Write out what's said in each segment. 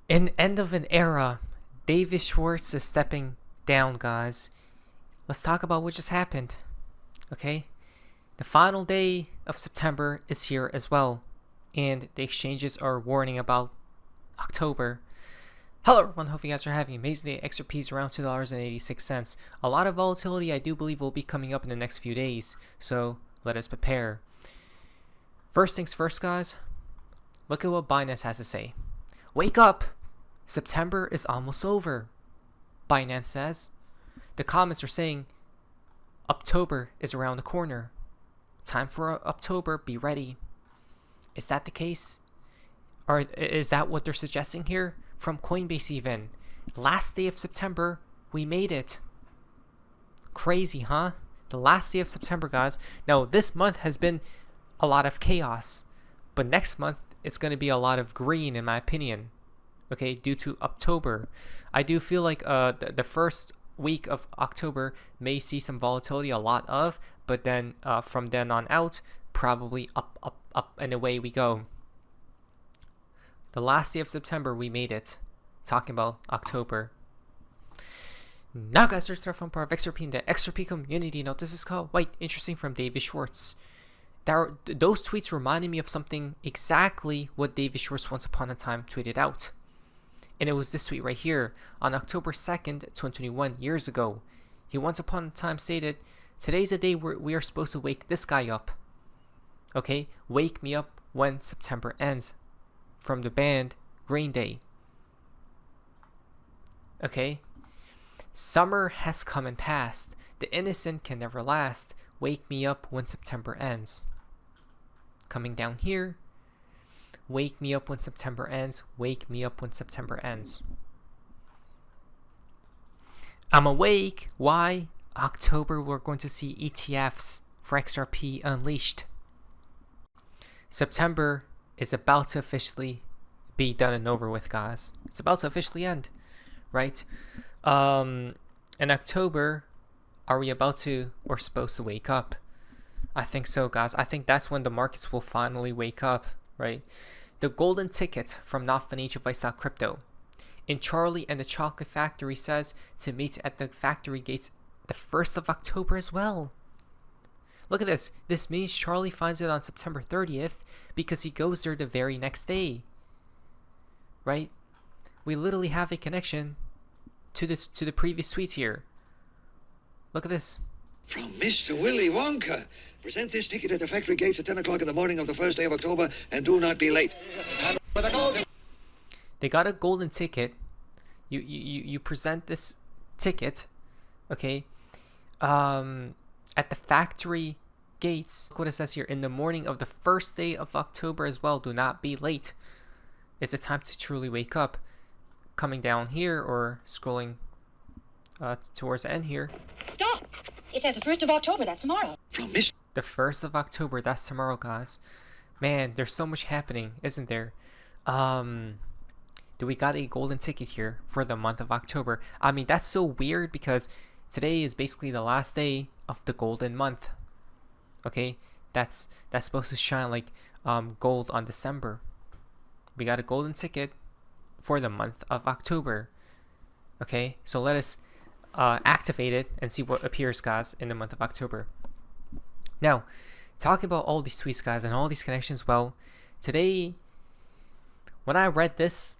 In end of an era, David Schwartz is stepping down, guys. Let's talk about what just happened. Okay? The final day of September is here as well, and the exchanges are warning about October. Hello everyone, hope you guys are having an amazing day. XRP is around $2.86. A lot of volatility I do believe will be coming up in the next few days, so let us prepare. First things first, guys, look at what Binance has to say. Wake up! September is almost over, Binance says. The comments are saying October is around the corner. Time for October, be ready. Is that the case? Or is that what they're suggesting here? From Coinbase even. Last day of September, we made it. Crazy, huh? The last day of September, guys. Now, this month has been a lot of chaos. But next month, it's going to be a lot of green, in my opinion. Okay, due to October. I do feel like the first week of October may see some volatility, a lot of, but then from then on out, probably up, and away we go. The last day of September, we made it. Talking about October. Now, guys, there's from part of XRP in the XRP community. Now, this is called White Interesting from David Schwartz. Those tweets reminded me of something exactly what David Schwartz once upon a time tweeted out. And it was this tweet right here on October 2nd, 2021, years ago. He once upon a time stated, "Today's a day where we are supposed to wake this guy up. Okay, wake me up when September ends." From the band Green Day. Okay, summer has come and passed. The innocent can never last. Wake me up when September ends. Coming down here. Wake me up when September ends. Wake me up when September ends. I'm awake. Why? October, we're going to see ETFs for XRP unleashed. September is about to officially be done and over with, guys. It's about to officially end, right? In October, are we about to or supposed to wake up? I think so, guys. I think that's when the markets will finally wake up, right? The golden ticket from NotFinancialAdvice.crypto. In Charlie and the Chocolate Factory says to meet at the factory gates the 1st of October as well. Look at this. This means Charlie finds it on September 30th because he goes there the very next day. Right? We literally have a connection to the previous tweets here. Look at this. From Mr. Willy Wonka. Present this ticket at the factory gates at 10 o'clock in the morning of the first day of October and do not be late. They got a golden ticket. You present this ticket, okay, at the factory gates. Look what it says here. In the morning of the first day of October as well. Do not be late. It's a time to truly wake up. Coming down here or scrolling towards the end here. Stop! It says the 1st of October, that's tomorrow. From Mr. The 1st of October, that's tomorrow, guys. Man, there's so much happening, isn't there? Do we got a golden ticket here for the month of October? I mean, that's so weird because today is basically the last day of the golden month. Okay? That's supposed to shine like gold on December. We got a golden ticket for the month of October. Okay? So let us activate it and see what appears, guys, in the month of October. Now, talking about all these tweets, guys, and all these connections, well, today, when I read this,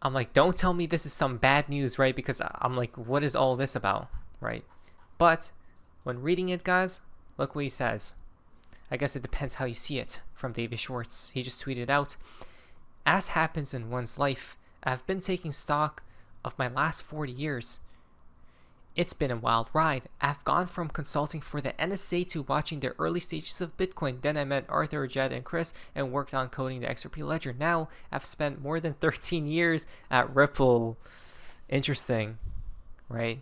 I'm like, don't tell me this is some bad news, right? Because I'm like, what is all this about, right? But when reading it, guys, look what he says. I guess it depends how you see it. From David Schwartz, he just tweeted out, "As happens in one's life, I've been taking stock of my last 40 years. It's been a wild ride. I've gone from consulting for the NSA to watching the early stages of Bitcoin. Then I met Arthur, Jed, and Chris and worked on coding the XRP ledger. Now I've spent more than 13 years at Ripple." Interesting, right?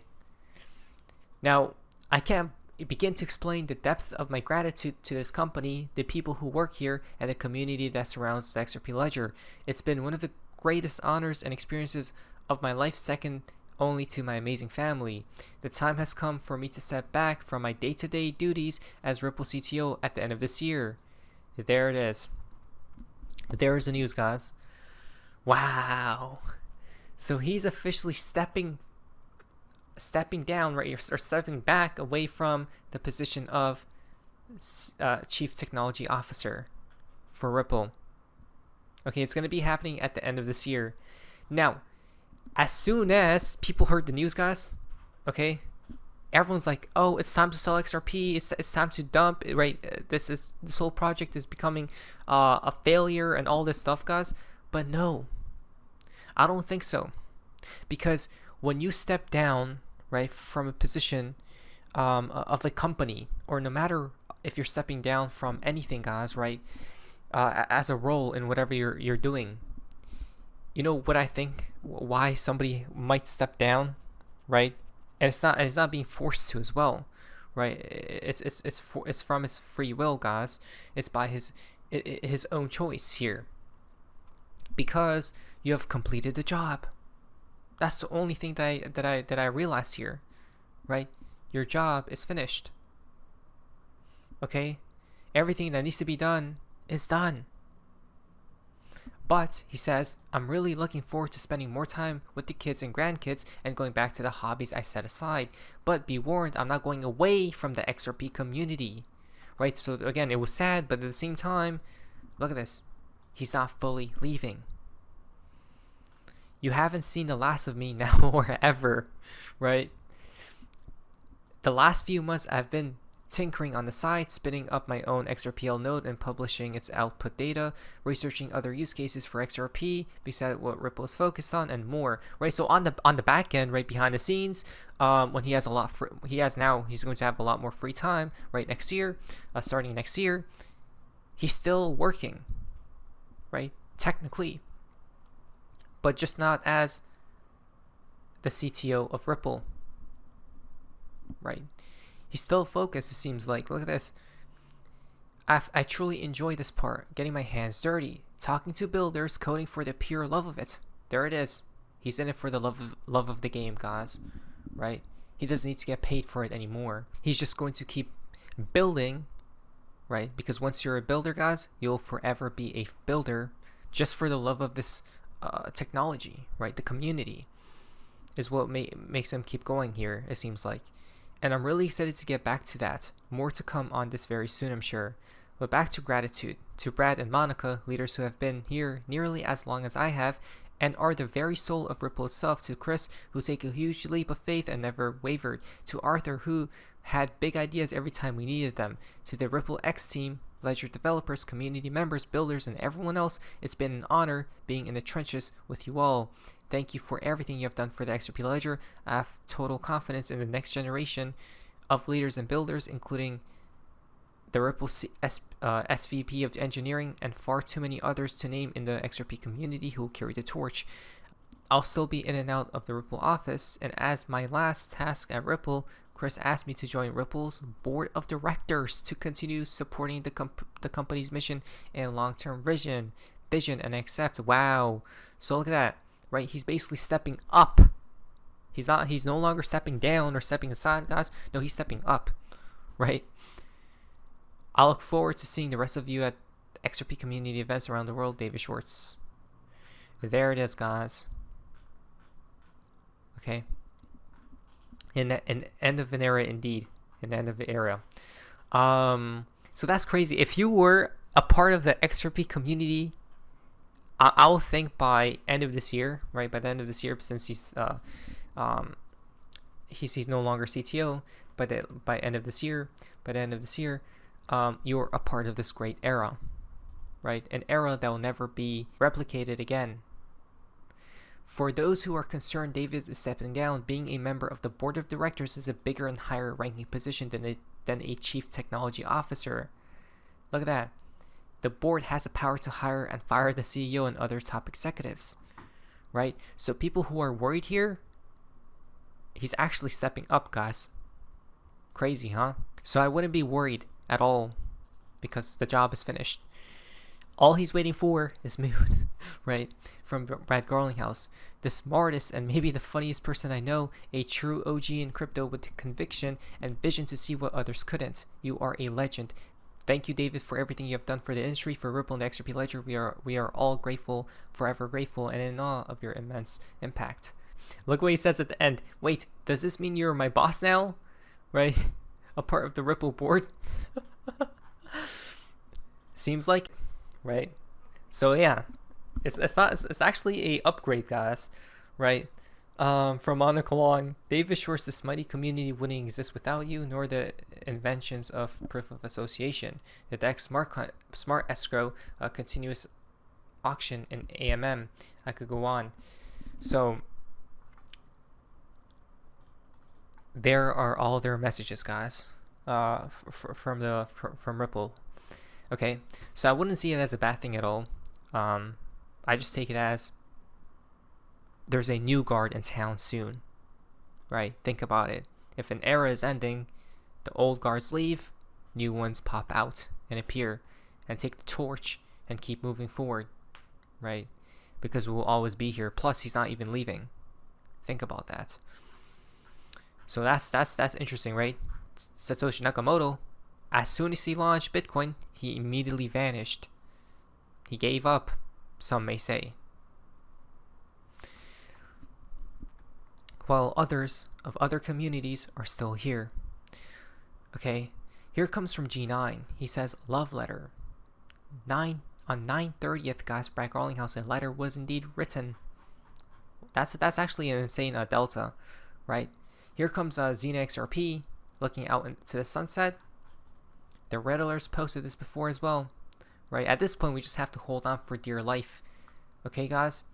Now, I can't begin to explain the depth of my gratitude to this company, the people who work here, and the community that surrounds the XRP ledger. It's been one of the greatest honors and experiences of my life, second only to my amazing family. The time has come for me to step back from my day-to-day duties as Ripple CTO at the end of this year. There it is. There is the news, guys. Wow. So he's officially stepping down, right, or stepping back away from the position of Chief Technology Officer for Ripple. Okay, it's going to be happening at the end of this year. Now, as soon as people heard the news, guys, okay, everyone's like, oh, it's time to sell XRP. It's time to dump, right? This whole project is becoming a failure and all this stuff, guys. But no, I don't think so, because when you step down, right, from a position of a company, or no matter if you're stepping down from anything, guys, right, as a role in whatever you're doing, you know what I think? Why somebody might step down, right? And it's not being forced to as well, right? It's from his free will, guys. It's by his own choice here, because you have completed the job. That's the only thing that I realized here, right? Your job is finished. Okay, everything that needs to be done is done. But he says, I'm really looking forward to spending more time with the kids and grandkids and going back to the hobbies I set aside. But be warned, I'm not going away from the XRP community, right? So again, it was sad, but at the same time, look at this. He's not fully leaving. You haven't seen the last of me now or ever, right? The last few months I've been tinkering on the side, spinning up my own XRPL node and publishing its output data, researching other use cases for XRP besides what Ripple is focused on, and more. Right. So on the back end, right behind the scenes, when he's going to have a lot more free time. Right, next year, starting next year, he's still working. Right, technically, but just not as the CTO of Ripple. Right. He's still focused, it seems like. Look at this. I truly enjoy this part, getting my hands dirty, talking to builders, coding for the pure love of it. There it is. He's in it for the love of the game, guys. Right? He doesn't need to get paid for it anymore. He's just going to keep building, right? Because once you're a builder, guys, you'll forever be a builder just for the love of this technology, right? The community is what makes him keep going here, it seems like. And I'm really excited to get back to that. More to come on this very soon, I'm sure. But back to gratitude. To Brad and Monica, leaders who have been here nearly as long as I have, and are the very soul of Ripple itself. To Chris, who take a huge leap of faith and never wavered. To Arthur, who had big ideas every time we needed them. To the Ripple X team, Ledger developers, community members, builders, and everyone else, it's been an honor being in the trenches with you all. Thank you for everything you have done for the XRP Ledger. I have total confidence in the next generation of leaders and builders, including the Ripple SVP of engineering and far too many others to name in the XRP community who will carry the torch. I'll still be in and out of the Ripple office, and as my last task at Ripple, Chris asked me to join Ripple's board of directors to continue supporting the company's mission and long-term vision, and accept. Wow. So look at that. Right, he's basically stepping up. He's no longer stepping down or stepping aside, guys. No, he's stepping up. Right? I look forward to seeing the rest of you at XRP community events around the world. David Schwartz. There it is, guys. Okay. An end of an era indeed. An end of the era. So that's crazy. If you were a part of the XRP community, I'll think by end of this year, right? By the end of this year, since he's no longer CTO. By end of this year, you're a part of this great era, right? An era that will never be replicated again. For those who are concerned David is stepping down, being a member of the board of directors is a bigger and higher ranking position than a chief technology officer. Look at that. The board has the power to hire and fire the CEO and other top executives, right? So people who are worried here, he's actually stepping up, guys. Crazy, huh? So I wouldn't be worried at all because the job is finished. All he's waiting for is mood, right? From Brad Garlinghouse, the smartest and maybe the funniest person I know, a true OG in crypto with conviction and vision to see what others couldn't. You are a legend. Thank you, David, for everything you have done for the industry, for Ripple and the XRP Ledger. We are all grateful, forever grateful, and in awe of your immense impact. Look what he says at the end. Wait, does this mean you're my boss now? Right? A part of the Ripple board? Seems like, right? So yeah, it's actually a upgrade, guys, right? From Monica Long, David Schwartz, this mighty community wouldn't exist without you, nor the inventions of proof of association, the DEX smart escrow, continuous auction, and AMM. I could go on. So there are all their messages, guys, from Ripple. Okay, so I wouldn't see it as a bad thing at all. I just take it as there's a new guard in town soon, right? Think about it. If an era is ending, the old guards leave, new ones pop out and appear and take the torch and keep moving forward, right? Because we'll always be here. Plus, he's not even leaving. Think about that. So that's interesting, right? Satoshi Nakamoto, as soon as he launched Bitcoin, he immediately vanished. He gave up, some may say. While others of other communities are still here. Okay, here comes from G9. He says, love letter. On 9/30th, guys, Brad Garlinghouse, a letter was indeed written. That's actually an insane delta, right? Here comes Xena XRP looking out into the sunset. The Red Alerts posted this before as well, right? At this point, we just have to hold on for dear life. Okay, guys?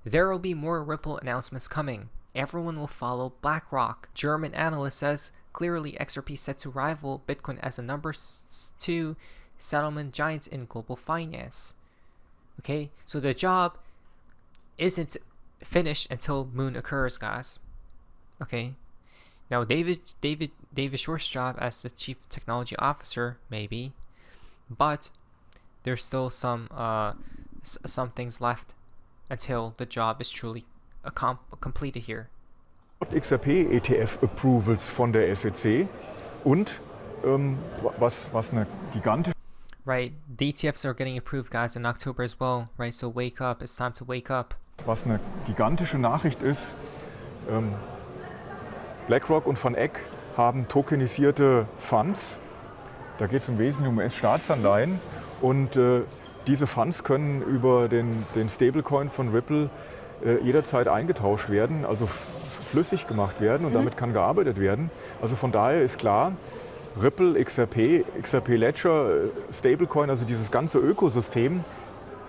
There will be more Ripple announcements coming. Everyone will follow BlackRock. German analyst says, clearly XRP set to rival Bitcoin as the number 2 settlement giant in global finance. Okay, so the job isn't finished until Moon occurs, guys. Okay, now David Schwartz's job as the chief technology officer, maybe, but there's still some things left until the job is truly completed here. XRP ETF Approvals von der SEC und was eine gigantische. Right, the ETFs are getting approved, guys, in October as well, right? So wake up, it's time to wake up. Was eine gigantische Nachricht ist, BlackRock und Van Eck haben tokenisierte Funds. Da geht es im Wesentlichen um US-Staatsanleihen und diese Funds können über den Stablecoin von Ripple jederzeit eingetauscht werden, also flüssig gemacht werden und damit kann gearbeitet werden. Also von daher ist klar, Ripple, XRP Ledger, Stablecoin, also dieses ganze Ökosystem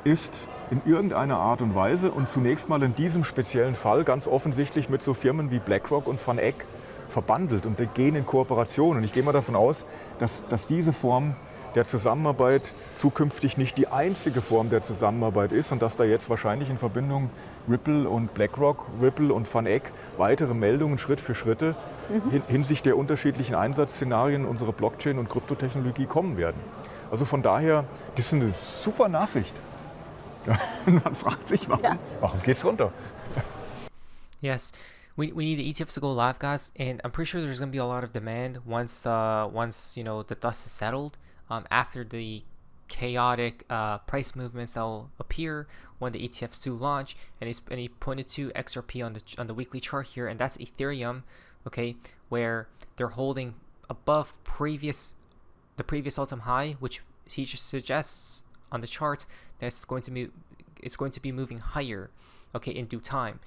ist in irgendeiner Art und Weise und zunächst mal in diesem speziellen Fall ganz offensichtlich mit so Firmen wie BlackRock und Van Eck verbandelt und die gehen in Kooperation. Und ich gehe mal davon aus, dass diese Form der Zusammenarbeit zukünftig nicht die einzige Form der Zusammenarbeit ist und dass da jetzt wahrscheinlich in Verbindung Ripple und BlackRock, Ripple und Van Eck weitere Meldungen Schritt für Schritt hinsichtlich der unterschiedlichen Einsatzszenarien unserer Blockchain- und Kryptotechnologie kommen werden. Also von daher, das ist eine super Nachricht. Man fragt sich, warum geht's runter? Yes. We need the ETFs to go live, guys, and I'm pretty sure there's going to be a lot of demand once you know, the dust is settled. After the chaotic price movements that will appear when the ETFs do launch, and he pointed to XRP on the weekly chart here, and that's Ethereum, okay, where they're holding above the previous all-time high, which he just suggests on the chart that it's going to be moving higher, okay, in due time.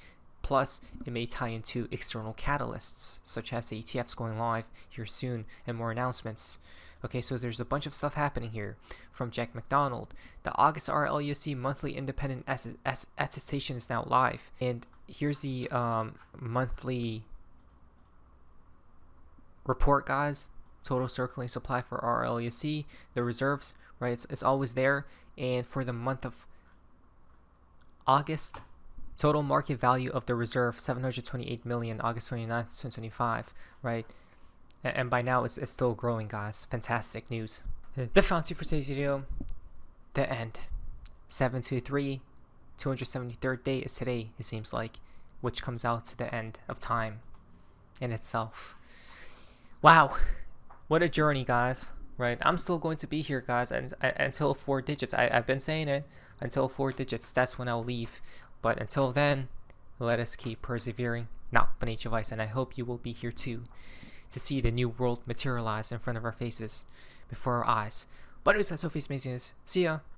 Plus, it may tie into external catalysts, such as the ETFs going live here soon and more announcements. Okay, so there's a bunch of stuff happening here. From Jack McDonald, the August RLUSD monthly independent attestation is now live. And here's the monthly report, guys. Total circulating supply for RLUSD, the reserves, right? It's always there. And for the month of August, total market value of the reserve, 728 million, August 29th, 2025, right? And by now, it's still growing, guys. Fantastic news. The fountain for today's video, the end. 723, 273rd day is today, it seems like, which comes out to the end of time in itself. Wow. What a journey, guys. right? I'm still going to be here, guys, and until 4 digits. I've been saying it, until 4 digits. That's when I'll leave. But until then, let us keep persevering. Not Benicio Vice, and I hope you will be here too, to see the new world materialize in front of our faces, before our eyes. But it was so face amazingness. See ya.